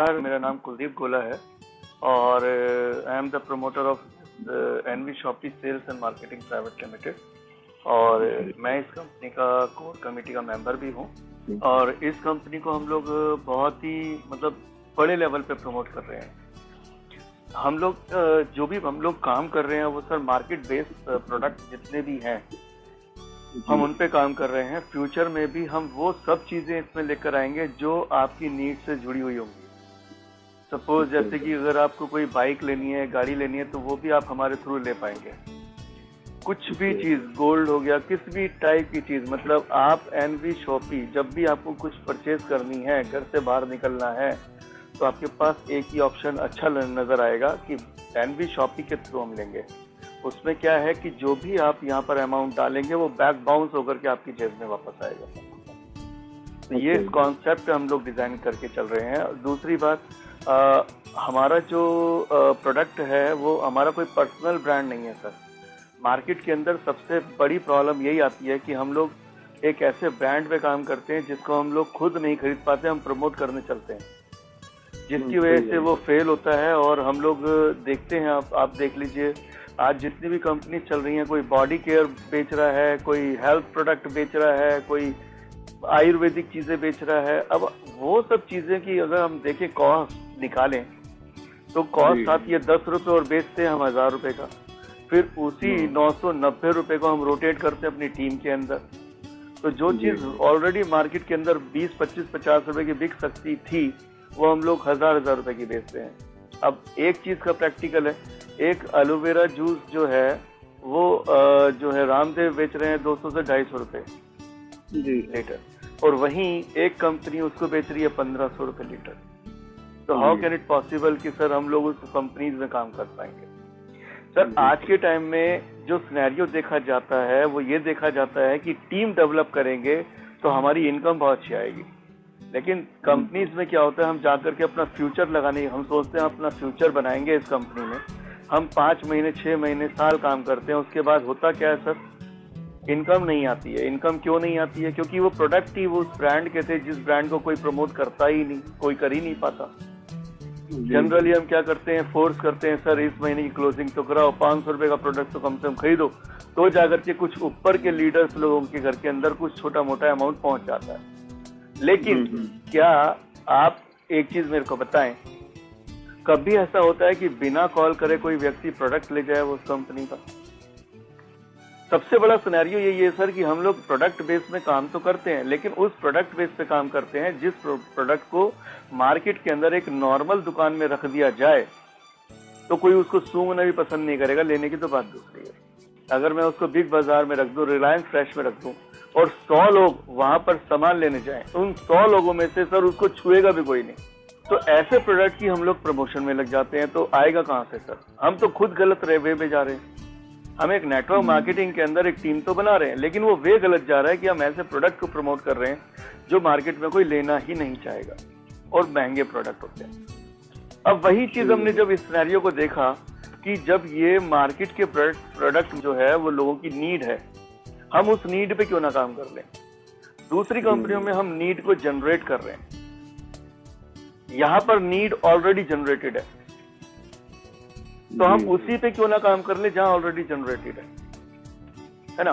नमस्कार, मेरा नाम कुलदीप गोला है और I am the promoter of NV shoppy sales and marketing private limited और मैं इस कंपनी का कोर कमेटी का मेंबर भी हूँ। और इस कंपनी को हम लोग बहुत ही बड़े लेवल पे प्रमोट कर रहे हैं। हम लोग जो भी हम लोग काम कर रहे हैं वो सर मार्केट बेस्ड प्रोडक्ट जितने भी हैं हम उन पे काम कर रहे हैं। फ्यूचर में भी हम वो सब चीजें इसमें लेकर आएंगे जो आपकी नीड से जुड़ी हुई होंगी। सपोज जैसे कि अगर आपको कोई बाइक लेनी है, गाड़ी लेनी है, तो वो भी आप हमारे थ्रू ले पाएंगे। कुछ भी चीज, गोल्ड हो गया, किस भी टाइप की चीज, आप एनवी शॉपी जब भी आपको कुछ परचेज करनी है, घर से बाहर निकलना है, तो आपके पास एक ही ऑप्शन अच्छा नजर आएगा कि एनवी शॉपी के थ्रू हम लेंगे। उसमें क्या है कि जो भी आप यहाँ पर अमाउंट डालेंगे वो बैक बाउंस होकर के आपकी जेब में वापस आएगा। तो ये कॉन्सेप्ट हम लोग डिजाइन करके चल रहे हैं। दूसरी बात, हमारा जो प्रोडक्ट है वो हमारा कोई पर्सनल ब्रांड नहीं है सर। मार्केट के अंदर सबसे बड़ी प्रॉब्लम यही आती है कि हम लोग एक ऐसे ब्रांड पे काम करते हैं जिसको हम लोग खुद नहीं खरीद पाते, हम प्रमोट करने चलते हैं, जिसकी वजह से वो फेल होता है। और हम लोग देखते हैं, आप देख लीजिए, आज जितनी भी कंपनी चल रही हैं, कोई बॉडी केयर बेच रहा है, कोई हेल्थ प्रोडक्ट बेच रहा है, कोई आयुर्वेदिक चीजें बेच रहा है। अब वो सब चीजें की अगर हम देखें, कॉस्ट निकालें तो कॉस्ट आती है 10 रुपए और बेचते हैं हम 1000 रुपए का। फिर उसी 990 रुपए को हम रोटेट करते हैं अपनी टीम के अंदर। तो जो चीज ऑलरेडी मार्केट के अंदर 20, 25, 50 रुपए की बिक सकती थी, वो हम लोग 1000 रुपए की बेचते हैं। अब एक चीज का प्रैक्टिकल है, एक एलोवेरा जूस जो है वो जो है रामदेव बेच रहे हैं 200 से 250 रुपए लीटर, और वहीं एक कंपनी उसको बेच रही है 1500 रुपए लीटर। तो हाउ कैन इट पॉसिबल कि सर हम लोग उस कंपनीज में काम कर पाएंगे? सर आज के टाइम में जो सिनेरियो देखा जाता है वो ये देखा जाता है कि टीम डेवलप करेंगे तो हमारी इनकम बहुत अच्छी आएगी। लेकिन कंपनीज में क्या होता है, हम जाकर के अपना फ्यूचर लगाने, हम सोचते हैं अपना फ्यूचर बनाएंगे इस कंपनी में, हम 5 महीने, 6 महीने, साल काम करते हैं, उसके बाद होता क्या है सर, इनकम नहीं आती है। इनकम क्यों नहीं आती है? क्योंकि वो प्रोडक्ट ही वो उस ब्रांड के थे जिस ब्रांड को कोई प्रमोट करता ही नहीं, कोई कर ही नहीं पाता। जनरली हम क्या करते हैं, फोर्स करते हैं, सर इस महीने की क्लोजिंग तो कराओ, 500 रुपए का प्रोडक्ट तो कम से कम खरीदो, तो जाकर के कुछ ऊपर के लीडर्स लोगों के घर के अंदर कुछ छोटा मोटा अमाउंट पहुंच जाता है। लेकिन क्या आप एक चीज मेरे को बताएं, कभी ऐसा होता है कि बिना कॉल करे कोई व्यक्ति प्रोडक्ट ले जाए वो उस कंपनी का? सबसे बड़ा सिनेरियो यही है सर कि हम लोग प्रोडक्ट बेस में काम तो करते हैं, लेकिन उस प्रोडक्ट बेस पे काम करते हैं जिस प्रोडक्ट को मार्केट के अंदर एक नॉर्मल दुकान में रख दिया जाए तो कोई उसको सूंघना भी पसंद नहीं करेगा। लेने की तो बात दूसरी है। अगर मैं उसको बिग बाजार में रख दूं, रिलायंस फ्रेश में रख दूं और 100 लोग वहां पर सामान लेने जाएं, तो उन 100 लोगों में से सर उसको छुएगा भी कोई नहीं। तो ऐसे प्रोडक्ट की हम लोग प्रमोशन में लग जाते हैं, तो आएगा कहां से सर? हम तो खुद गलत वे में जा रहे हैं। हम एक नेटवर्क मार्केटिंग के अंदर एक टीम तो बना रहे हैं, लेकिन वो वे गलत जा रहा है कि हम ऐसे प्रोडक्ट को प्रमोट कर रहे हैं जो मार्केट में कोई लेना ही नहीं चाहेगा और महंगे प्रोडक्ट होते हैं। अब वही चीज हमने जब इस सिनेरियो को देखा कि जब ये मार्केट के प्रोडक्ट जो है वो लोगों की नीड है, हम उस नीड पे क्यों ना काम कर लें? दूसरी कंपनियों में हम नीड को जनरेट कर रहे हैं, यहां पर नीड ऑलरेडी जनरेटेड है, तो हम उसी पे क्यों ना काम कर ले जहां ऑलरेडी जनरेटेड है ना?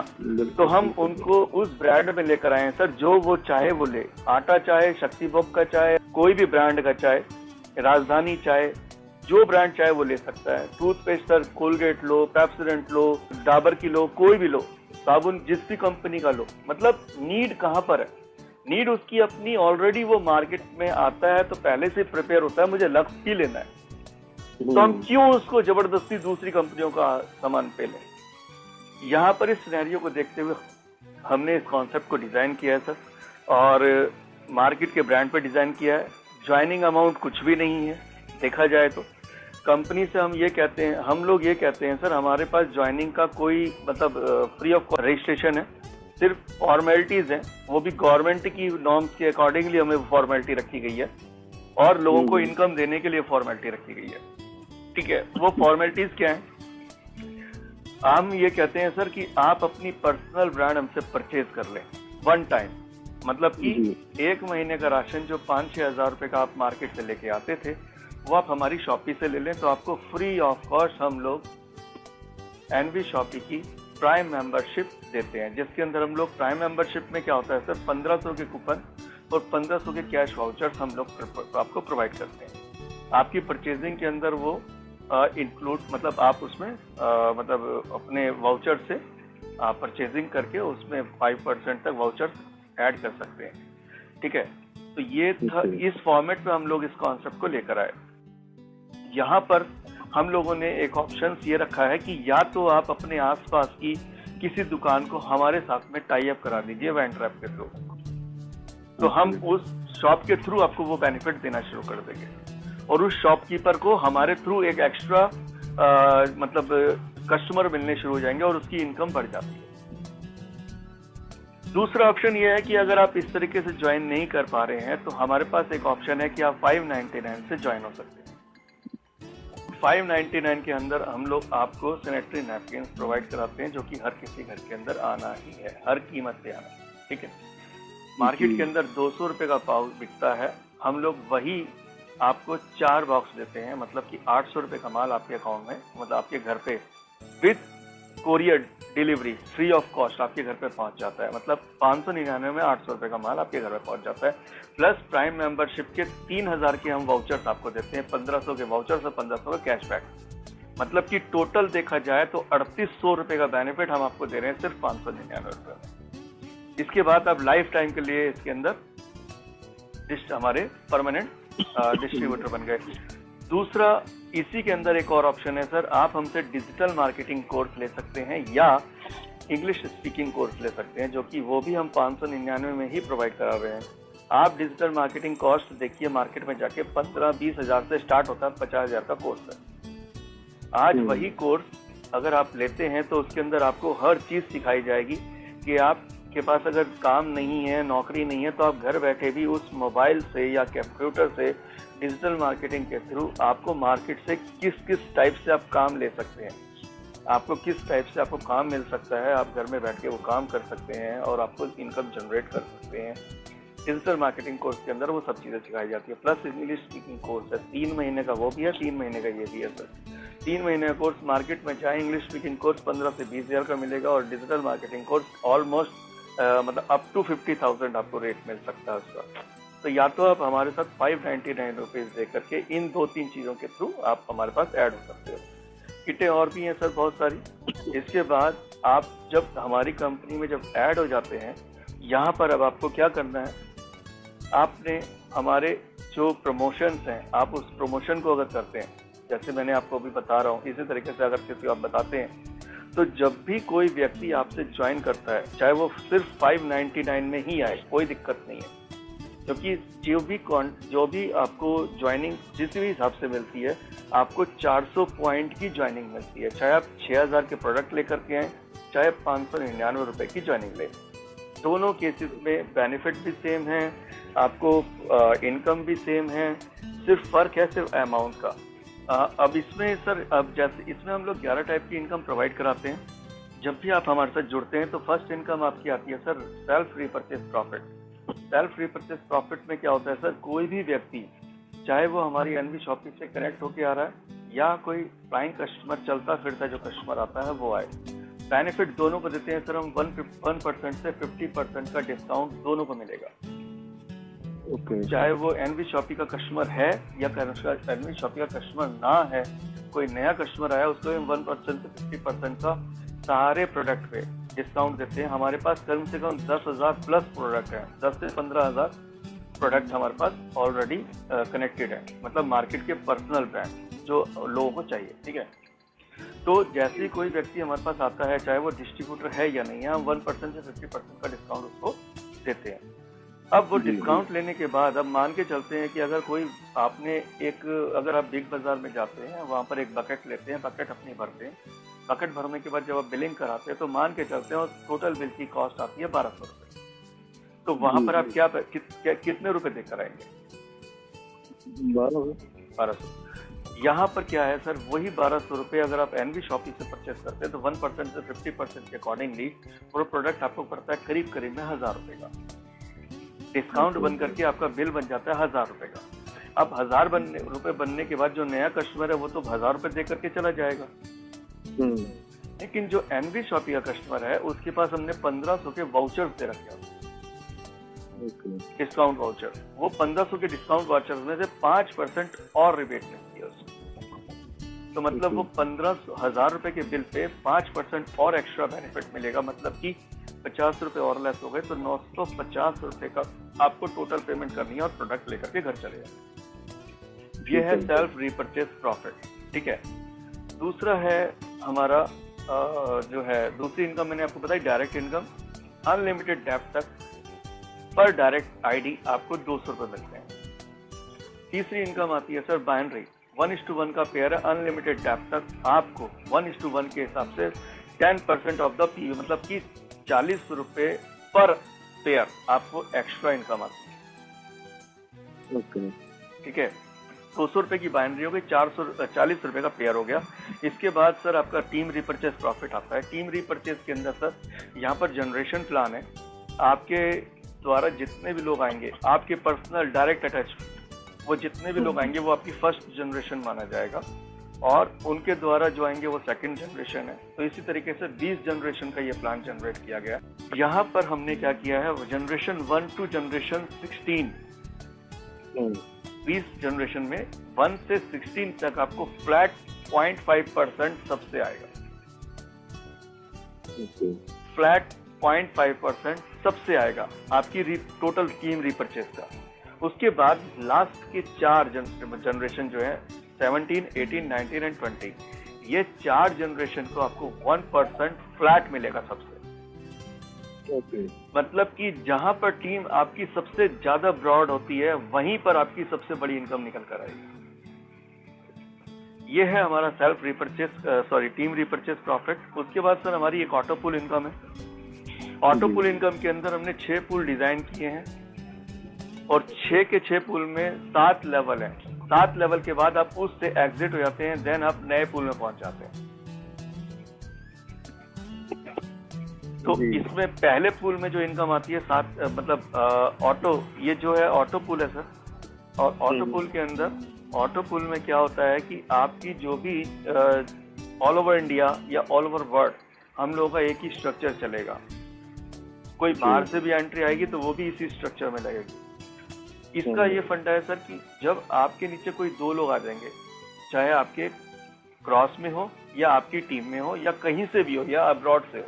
तो हम उनको उस ब्रांड में लेकर आए हैं सर, जो वो चाहे वो ले। आटा चाहे, शक्तिभोग का चाहे, कोई भी ब्रांड का चाहे, राजधानी चाहे, जो ब्रांड चाहे वो ले सकता है। टूथपेस्ट सर, कोलगेट लो, पेप्सोडेंट लो, डाबर की लो, कोई भी लो, साबुन जिस भी कंपनी का लो। नीड कहां पर है? नीड उसकी अपनी ऑलरेडी वो मार्केट में आता है तो पहले से प्रिपेयर होता है, मुझे लक्ष्य ही लेना है, तो हम क्यों उसको जबरदस्ती दूसरी कंपनियों का सामान पे लें? यहाँ पर इस सिनेरियो को देखते हुए हमने इस कॉन्सेप्ट को डिजाइन किया है सर, और मार्केट के ब्रांड पे डिजाइन किया है। ज्वाइनिंग अमाउंट कुछ भी नहीं है देखा जाए तो। कंपनी से हम लोग ये कहते हैं सर, हमारे पास ज्वाइनिंग का कोई फ्री ऑफ रजिस्ट्रेशन है, सिर्फ फॉर्मेलिटीज हैं, वो भी गवर्नमेंट की नॉर्म्स के अकॉर्डिंगली हमें फॉर्मेलिटी रखी गई है, और लोगों को इनकम देने के लिए फॉर्मेलिटी रखी गई है। ठीक है, वो फॉर्मेलिटीज क्या है? हम ये कहते हैं सर कि आप अपनी पर्सनल ब्रांड हमसे परचेज कर लें 1 टाइम, मतलब कि एक महीने का राशन जो 5-6 हज़ार रुपए का आप मार्केट से लेके आते थे, वो आप हमारी शॉपी से ले लें तो आपको फ्री ऑफ कॉस्ट हम लोग एनवी शॉपी की प्राइम मेंबरशिप देते हैं, जिसके अंदर हम लोग प्राइम मेंबरशिप में क्या होता है सर, 1500 के कूपन और 1500 के कैश वाउचर्स हम लोग आपको प्रोवाइड करते हैं। आपकी परचेजिंग के अंदर वो इंक्लूड, मतलब आप उसमें मतलब अपने वाउचर से परचेजिंग करके उसमें 5% तक वाउचर्स ऐड कर सकते हैं। ठीक है, तो ये था, इस फॉर्मेट में हम लोग इस कॉन्सेप्ट को लेकर आए। यहाँ पर हम लोगों ने एक ऑप्शन ये रखा है कि या तो आप अपने आसपास की किसी दुकान को हमारे साथ में टाई अप करा दीजिए वेंट्रैप के थ्रू, तो हम उस शॉप के थ्रू आपको वो बेनिफिट देना शुरू कर देंगे और उस शॉपकीपर को हमारे थ्रू एक एक्स्ट्रा मतलब कस्टमर मिलने शुरू हो जाएंगे और उसकी इनकम बढ़ जाती है। दूसरा ऑप्शन ये है कि अगर आप इस तरीके से ज्वाइन नहीं कर पा रहे हैं तो हमारे पास एक ऑप्शन है कि आप 599 से ज्वाइन हो सकते हैं। 599 के अंदर हम लोग आपको सैनिटरी नैपकिन प्रोवाइड कराते हैं, जो कि हर किसी घर के अंदर आना ही है, हर कीमत पे आना है। ठीक है, मार्केट के अंदर 200 रुपए का पाउच बिकता है, हम लोग वही आपको 4 बॉक्स देते हैं, मतलब कि 800 रुपए का माल आपके अकाउंट में, मतलब आपके घर पे with courier delivery free of cost आपके घर पे पहुंच जाता है। मतलब 599 में 800 रुपए का माल आपके घर पे पहुंच जाता है। प्लस प्राइम मेंबरशिप के 3000 के हम वाउचर्स आपको देते हैं, 1500 के वाउचर्स और 1500 का कैशबैक। मतलब कि टोटल देखा जाए तो 3800 रुपए का बेनिफिट हम आपको दे रहे हैं सिर्फ 599 रुपए में। इसके बाद आप लाइफ टाइम के लिए इसके अंदर हमारे परमानेंट डिस्ट्रीब्यूटर बन गए। दूसरा, इसी के अंदर एक और ऑप्शन है सर, आप हमसे डिजिटल मार्केटिंग कोर्स ले सकते हैं या इंग्लिश स्पीकिंग कोर्स ले सकते हैं, जो कि वो भी हम 599 में ही प्रोवाइड करा रहे हैं। आप डिजिटल मार्केटिंग कॉस्ट देखिए, मार्केट में जाके 15-20 हज़ार से स्टार्ट होता है, 50 हज़ार का कोर्स है। आज वही कोर्स अगर आप लेते हैं तो उसके अंदर आपको हर चीज़ सिखाई जाएगी कि आपके पास अगर काम नहीं है, नौकरी नहीं है, तो आप घर बैठे भी उस मोबाइल से या कंप्यूटर से डिजिटल मार्केटिंग के थ्रू आपको मार्केट से किस किस टाइप से आप काम ले सकते हैं, आपको किस टाइप से आपको काम मिल सकता है, आप घर में बैठ के वो काम कर सकते हैं और आपको इनकम जनरेट कर सकते हैं। डिजिटल मार्केटिंग कोर्स के अंदर वो सब चीज़ें सिखाई जाती है। प्लस इंग्लिश स्पीकिंग कोर्स है, 3 महीने का वो भी है, 3 महीने का ये भी है सर। 3 महीने का कोर्स मार्केट में चाहे इंग्लिश स्पीकिंग कोर्स 15 से 20 हज़ार का मिलेगा और डिजिटल मार्केटिंग कोर्स ऑलमोस्ट मतलब अप टू 50,000 आपको रेट मिल सकता है उसका। तो या तो आप हमारे साथ 599 रुपीज़ दे करके इन 2-3 चीज़ों के थ्रू आप हमारे पास ऐड हो सकते हो। किटें और भी हैं सर बहुत सारी। इसके बाद आप जब हमारी कंपनी में जब ऐड हो जाते हैं, यहाँ पर अब आपको क्या करना है, आपने हमारे जो प्रमोशंस हैं, आप उस प्रमोशन को अगर करते हैं, जैसे मैंने आपको अभी बता रहा हूँ, इसी तरीके से अगर किसी को आप बताते हैं, तो जब भी कोई व्यक्ति आपसे ज्वाइन करता है, चाहे वो सिर्फ 599 में ही आए, कोई दिक्कत नहीं है, क्योंकि जो भी आपको ज्वाइनिंग जिस भी हिसाब से मिलती है, आपको 400 पॉइंट की ज्वाइनिंग मिलती है, चाहे आप 6000 के प्रोडक्ट लेकर के आए, चाहे 599 रुपए की ज्वाइनिंग ले। दोनों केसेस में बेनिफिट भी सेम है, आपको इनकम भी सेम है, सिर्फ फर्क है सिर्फ अमाउंट का। अब इसमें सर, अब जैसे इसमें हम लोग 11 टाइप की इनकम प्रोवाइड कराते हैं। जब भी आप हमारे साथ जुड़ते हैं तो फर्स्ट इनकम आपकी आती है sir self repurchase profit. Self repurchase profit में क्या होता है सर, कोई भी व्यक्ति चाहे वो हमारी एनवी शॉपिंग से कनेक्ट होके आ रहा है या कोई प्राइम कस्टमर चलता फिरता जो कस्टमर आता है वो आए, बेनिफिट दोनों को देते हैं सर हम। 1% से 50% का डिस्काउंट दोनों को मिलेगा। चाहे वो एनवी शॉपी का कस्टमर है या एनवी शॉपी का कस्टमर ना है, कोई नया कस्टमर आया उसको 1% से 50% का सारे प्रोडक्ट पे डिस्काउंट देते हैं। हमारे पास कम से कम 10,000 प्लस प्रोडक्ट हैं, 10 से 15,000 प्रोडक्ट हमारे पास ऑलरेडी कनेक्टेड है, मतलब मार्केट के पर्सनल ब्रांड जो लोगों को चाहिए। ठीक है, तो जैसे ही कोई व्यक्ति हमारे पास आता है, चाहे वो डिस्ट्रीब्यूटर है या नहीं है, हम 1% से 50% का डिस्काउंट उसको देते हैं। अब वो डिस्काउंट लेने के बाद अब मान के चलते हैं कि अगर कोई आपने अगर आप बिग बाजार में जाते हैं, वहाँ पर एक बकेट लेते हैं, बकेट अपनी भरते हैं, बकेट भरने के बाद जब आप बिलिंग कराते हैं तो मान के चलते हैं और टोटल बिल की कॉस्ट आती है 1200 रुपये। तो वहाँ पर आप कितने रुपए देकर आएंगे? 1200। यहाँ पर क्या है सर, वही 1200 रुपये अगर आप एनवी शॉपिंग से परचेस करते हैं तो 1% से 50% के अकॉर्डिंगली वो प्रोडक्ट आपको पड़ता है करीब में 1000 रुपये का। डिस्काउंट बन करके आपका बिल बन जाता है 1000 रुपए का। अब 1000 रुपए बनने के बाद जो नया कस्टमर है वो तो 1000 रुपए दे करके चला जाएगा, लेकिन जो एनवी शॉपी का कस्टमर है उसके पास हमने 1500 के वाउचर्स दे रखे हैं, डिस्काउंट वाउचर। वो 1500 के डिस्काउंट वाउचर में से 5% और रिबेट मिलती है उसको। तो मतलब वो 15,000 रुपए के बिल पे 5% और एक्स्ट्रा बेनिफिट मिलेगा, मतलब कि 50 रुपए और लेस हो गए तो 950 रुपए का आपको टोटल पेमेंट करनी है और प्रोडक्ट लेकर के घर चले जाए। ये है सेल्फ रीपरचेज प्रॉफिट, ठीक है। दूसरा है हमारा जो है दूसरी इनकम मैंने आपको बताई डायरेक्ट इनकम। अनलिमिटेड डेप्थ तक पर डायरेक्ट आईडी आपको 200 रुपए मिलते हैं। तीसरी इनकम आती है सर बाइनरी, 1:1 का पेयर है। अनलिमिटेड डेप्थ तक आपको 1:1 के हिसाब से 10% ऑफ द पी, मतलब कि 40 रुपए पर पेयर आपको एक्स्ट्रा इनकम आती है। ठीक है, 200 रुपए की बाइनरी हो गई, 40 रुपए का पेयर हो गया। इसके बाद सर आपका टीम रिपर्चेज प्रॉफिट आता है। टीम रिपर्चेज के अंदर सर यहाँ पर जनरेशन प्लान है। आपके द्वारा जितने भी लोग आएंगे, आपके पर्सनल डायरेक्ट अटैच, वो जितने भी लोग आएंगे वो आपकी फर्स्ट जनरेशन माना जाएगा, और उनके द्वारा जो आएंगे वो सेकंड जनरेशन है। तो इसी तरीके से 20 जनरेशन का ये प्लान जनरेट किया गया। यहाँ पर हमने क्या किया है, जनरेशन 1 टू जनरेशन 16, 20 जनरेशन में 1 से 16 तक आपको फ्लैट 0.5% सबसे आएगा। फ्लैट 0.5% सबसे आएगा आपकी टोटल टीम रिपर्चेज का। उसके बाद लास्ट के 4 जनरेशन जो है 17, 18, 19 एंड 20, ये 4 जनरेशन को आपको 1% फ्लैट मिलेगा सबसे। मतलब कि जहां पर टीम आपकी सबसे ज्यादा ब्रॉड होती है वहीं पर आपकी सबसे बड़ी इनकम निकल कर आएगी। ये है हमारा self repurchase team repurchase profit. उसके बाद सर हमारी एक ऑटो पूल इनकम है। ऑटो पूल इनकम के अंदर हमने 6 पूल डिजाइन किए हैं और 6 के 6 पूल में 7 लेवल हैं। 7 लेवल के बाद आप उससे एग्जिट हो जाते हैं, देन आप नए पूल में पहुंच जाते हैं। तो इसमें पहले पूल में जो इनकम आती है 7 मतलब ऑटो, ये जो है ऑटो पूल है सर। और ऑटो पूल के अंदर ऑटो पूल में क्या होता है कि आपकी जो भी ऑल ओवर इंडिया या ऑल ओवर वर्ल्ड हम लोगों का एक ही स्ट्रक्चर चलेगा। कोई बाहर से भी एंट्री आएगी तो वो भी इसी स्ट्रक्चर में लगेगी। इसका ये फंडा है सर कि जब आपके नीचे कोई 2 लोग आ जाएंगे, चाहे आपके क्रॉस में हो या आपकी टीम में हो या कहीं से भी हो या अब्रॉड से हो,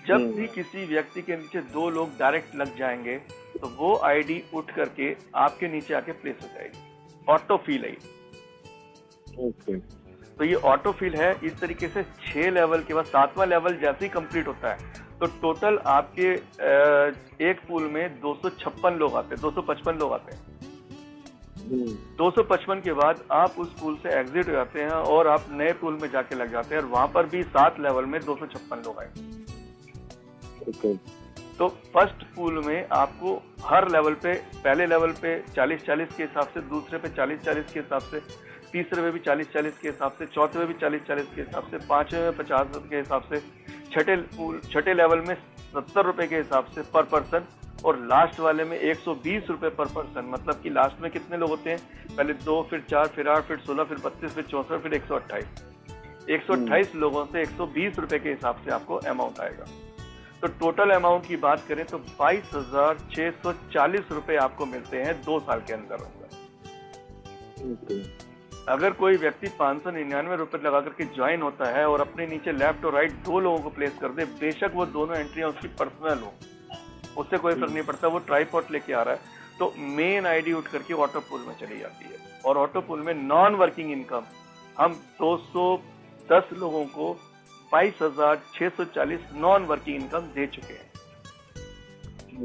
जब भी किसी व्यक्ति के नीचे 2 लोग डायरेक्ट लग जाएंगे तो वो आईडी उठ करके आपके नीचे आके प्लेस हो जाएगी। ऑटो फील है। तो ये ऑटो फील है। इस तरीके से 6 लेवल के बाद 7वां लेवल जैसे ही कंप्लीट होता है तो टोटल आपके एक पूल में 256 लोग आते हैं, 255 लोग आते हैं। 255 के बाद आप उस पूल से एग्जिट हो जाते हैं और आप नए पूल में जाके लग जाते हैं, और वहां पर भी 7 लेवल में 256 लोग आए। तो फर्स्ट पूल में आपको हर लेवल पे, पहले लेवल पे 40-40 के हिसाब से, दूसरे पे 40-40 के हिसाब से, तीसरे में भी 40-40 के हिसाब से, चौथे में भी 40-40 के हिसाब से, 5वें में 50 के हिसाब से, छठे लेवल में 70 रुपए के हिसाब से पर पर्सन, और लास्ट वाले में 120 रुपए पर पर्सन। मतलब कि लास्ट में कितने लोग होते हैं, पहले 2, फिर 4, फिर 8, फिर 16, फिर 32, फिर 64, फिर 128 लोगों से 120 रुपए के हिसाब से आपको अमाउंट आएगा। तो टोटल अमाउंट की बात करें तो 22,640 रुपए आपको मिलते हैं 2 साल के अंदर। अगर कोई व्यक्ति 599 रुपए लगा करके ज्वाइन होता है और अपने नीचे लेफ्ट और राइट 2 लोगों को प्लेस कर दे, बेशक वो दोनों एंट्रियां उसकी पर्सनल हो, उससे कोई फर्क नहीं पड़ता, वो ट्राईपॉड लेके आ रहा है, तो मेन आईडी उठ करके ऑटो पूल में चली जाती है। और ऑटो पूल में नॉन वर्किंग इनकम हम 210 लोगों को 22,640 नॉन वर्किंग इनकम दे चुके हैं।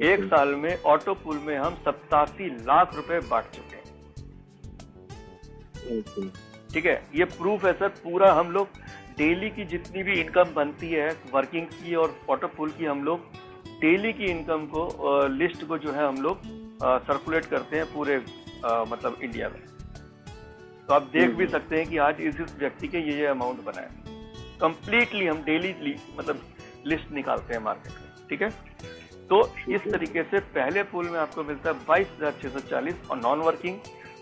एक साल में ऑटो पूल में हम 87 लाख रुपए बांट चुके हैं। ठीक है, ये प्रूफ है सर। पूरा हम लोग डेली की जितनी भी इनकम बनती है वर्किंग की और ऑटो पूल की, हम लोग डेली की इनकम को लिस्ट को जो है हम लोग सर्कुलेट करते हैं पूरे मतलब इंडिया में। तो आप देख भी सकते हैं कि आज इस व्यक्ति के ये अमाउंट बना है। कंप्लीटली हम डेली मतलब लिस्ट निकालते हैं मार्केट में। ठीक है, तो इस तरीके से पहले पूल में आपको मिलता है 22,640 और नॉन वर्किंग,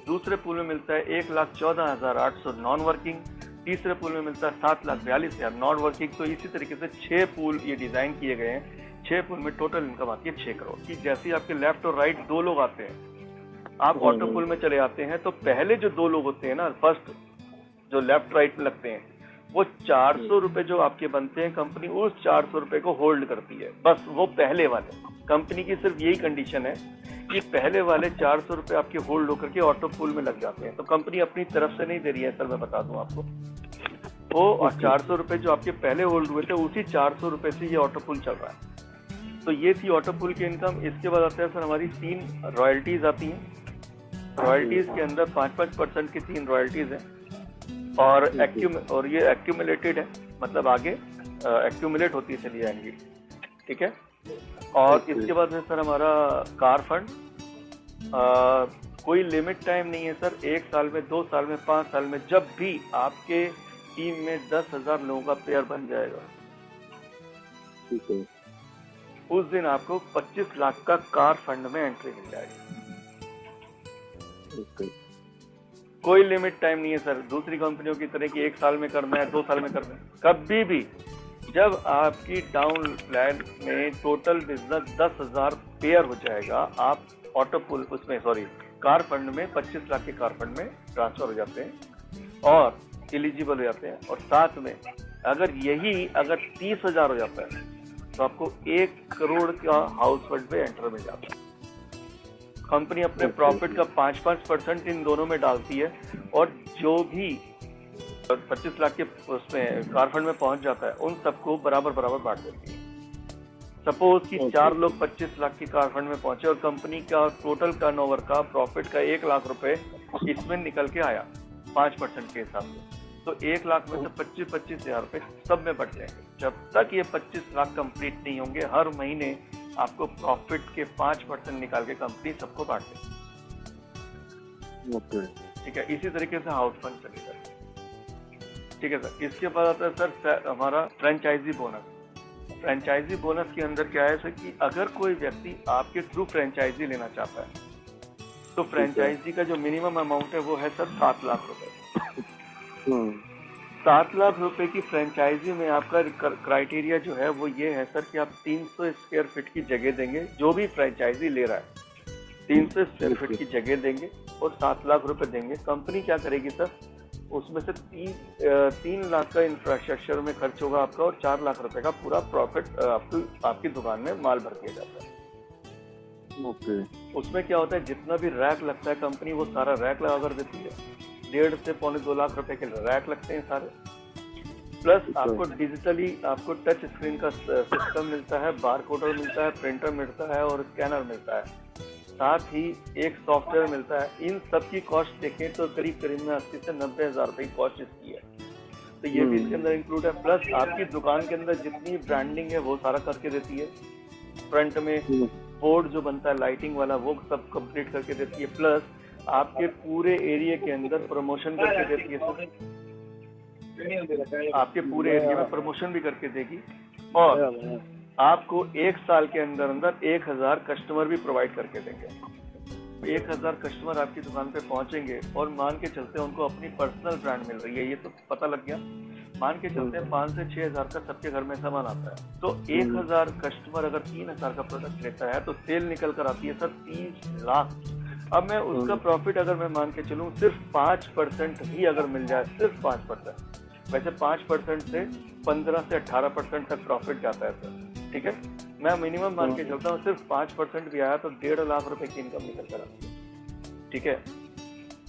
दूसरे पूल में मिलता है 1,14,800 नॉन वर्किंग, तीसरे पूल में मिलता है 7,42,000 नॉन वर्किंग। तो इसी तरीके से 6 पूल ये डिजाइन किए गए हैं। 6 पूल में टोटल इनकम आती है 6 करोड़ की। जैसे आपके लेफ्ट और राइट 2 लोग आते हैं, आप ऑटो पूल में चले आते हैं, तो पहले जो 2 लोग होते हैं ना, फर्स्ट जो लेफ्ट राइट में लगते हैं, वो 400 रुपए जो आपके बनते हैं, कंपनी उस 400 रुपए को होल्ड करती है। बस वो पहले वाले, कंपनी की सिर्फ यही कंडीशन है कि पहले वाले 400 रुपए आपके होल्ड होकर के ऑटो पूल में लग जाते हैं। तो कंपनी अपनी तरफ से नहीं दे रही है सर, मैं बता दूं आपको। वो 400 रुपए जो आपके पहले होल्ड हुए थे, उसी 400 रुपए से ये ऑटो पूल चल रहा है। तो ये थी ऑटो पूल की इनकम। इसके बाद आते हैं सर हमारी 3 रॉयल्टीज आती हैं। रॉयल्टीज के अंदर 5-5% की 3 रॉयल्टीज हैं और ये एक्यूमुलेटेड है, मतलब आगे एक्यूमुलेट होती चली जाएंगी, ठीक है। और इसके बाद है सर हमारा कार फंड। कोई लिमिट टाइम नहीं है सर, 1 साल में, 2 साल में, 5 साल में, जब भी आपके टीम में 10,000 लोगों का पेयर बन जाएगा, ठीक है, उस दिन आपको 25 लाख का कार फंड में एंट्री मिल जाएगी। कोई लिमिट टाइम नहीं है सर, दूसरी कंपनियों की तरह कि 1 साल में करना है, 2 साल में करना है। कभी भी जब आपकी डाउन लाइन में टोटल बिजनेस 10,000 पेयर हो जाएगा, आप ऑटो पुल उसमें कार फंड में 25 लाख के कार फंड में ट्रांसफर हो जाते हैं और एलिजिबल हो जाते हैं। और साथ में अगर 30,000 हो जाता है तो आपको 1 करोड़ का हाउस फंड में एंटर मिल जाता है। कंपनी अपने प्रॉफिट का 5-5% इन दोनों में डालती है और जो भी 25 लाख के उसमें कार फंड में पहुंच जाता है, उन सबको बराबर बांट देती है। सपोज कि 4 लोग 25 लाख की कार फंड में पहुंचे और कंपनी का टोटल टर्नओवर का प्रॉफिट का 1 लाख रुपए इसमें निकल के आया 5% के हिसाब से, तो 1 लाख में से 25-25 हजार रुपए सब में बट जाएंगे। जब तक ये 25 लाख कंप्लीट नहीं होंगे, हर महीने आपको प्रॉफिट के 5% निकाल के कंपनी सबको बांट देगी। ठीक है, इसी तरीके से हाउस फंड चलेगा। ठीक है सर। इसके बाद आता है सर हमारा फ्रेंचाइजी बोनस। फ्रेंचाइजी बोनस के अंदर क्या है सर कि अगर कोई व्यक्ति आपके थ्रू फ्रेंचाइजी लेना चाहता है, तो फ्रेंचाइजी का जो मिनिमम अमाउंट है वो है सर 7 लाख रुपए। 7 लाख रुपए की फ्रेंचाइजी में आपका क्राइटेरिया जो है वो ये है सर कि आप 300 स्क्वायर फीट की जगह देंगे। जो भी फ्रेंचाइजी ले रहा है 300 स्क्वायर फीट की जगह देंगे और 7 लाख रुपए देंगे। कंपनी क्या करेगी सर, उसमें से 3 लाख का इंफ्रास्ट्रक्चर में खर्च होगा आपका और 4 लाख रुपए का पूरा प्रॉफिट आपकी दुकान में माल भर दिया जाता है। उसमें क्या होता है, जितना भी रैक लगता है कंपनी वो सारा रैक लगा कर देती है। 1.5 से पौने 2 लाख रुपए के रैक लगते हैं सारे। प्लस आपको डिजिटली आपको टच स्क्रीन का सिस्टम मिलता है, बारकोडर मिलता है, प्रिंटर मिलता है और स्कैनर मिलता है। साथ ही एक सॉफ्टवेयर मिलता है। इन सब की कॉस्ट देखें तो करीब में 80 से 90 हजार रुपए की कॉस्ट इसकी है, तो ये भी इसके अंदर इंक्लूड है। प्लस आपकी दुकान के अंदर जितनी ब्रांडिंग है वो सारा करके देती है। फ्रंट में बोर्ड जो बनता है लाइटिंग वाला वो सब कंप्लीट करके देती है। प्लस आपके पूरे एरिया के अंदर प्रमोशन करके देती है सर, आपके पूरे एरिया में प्रमोशन भी करके देगी। और आपको 1 साल के अंदर 1000 कस्टमर भी प्रोवाइड करके देंगे। 1000 कस्टमर आपकी दुकान पे पहुंचेंगे और मान के चलते हैं उनको अपनी पर्सनल ब्रांड मिल रही है, ये तो पता लग गया। मान के चलते हैं 5 से 6 हजार का सबके घर में सामान आता है, तो 1000 कस्टमर अगर 3000 का प्रोडक्ट लेता है तो सेल निकल कर आती है सर 30 लाख। अब मैं उसका प्रॉफिट अगर मैं मान के चलूं सिर्फ 5% ही अगर मिल जाए, सिर्फ 5%, वैसे 5% से 15 से 18% तक प्रॉफिट जाता है सर। ठीक है, मैं मिनिमम मान के चलता हूँ, सिर्फ 5% भी आया तो 1.5 लाख रुपए की इनकम निकल कर आती है। ठीक है,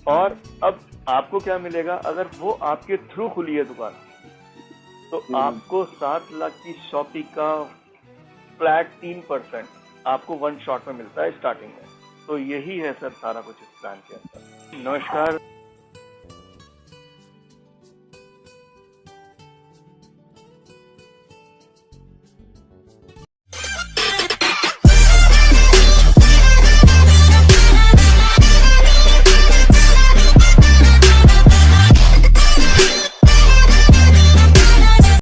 और अब आपको क्या मिलेगा, अगर वो आपके थ्रू खुली है दुकान तो आपको 7 लाख की शॉपिंग का फ्लैट 3% आपको 1 शॉट में मिलता है स्टार्टिंग में। तो यही है सर सारा कुछ इस प्लान के अंदर। नमस्कार।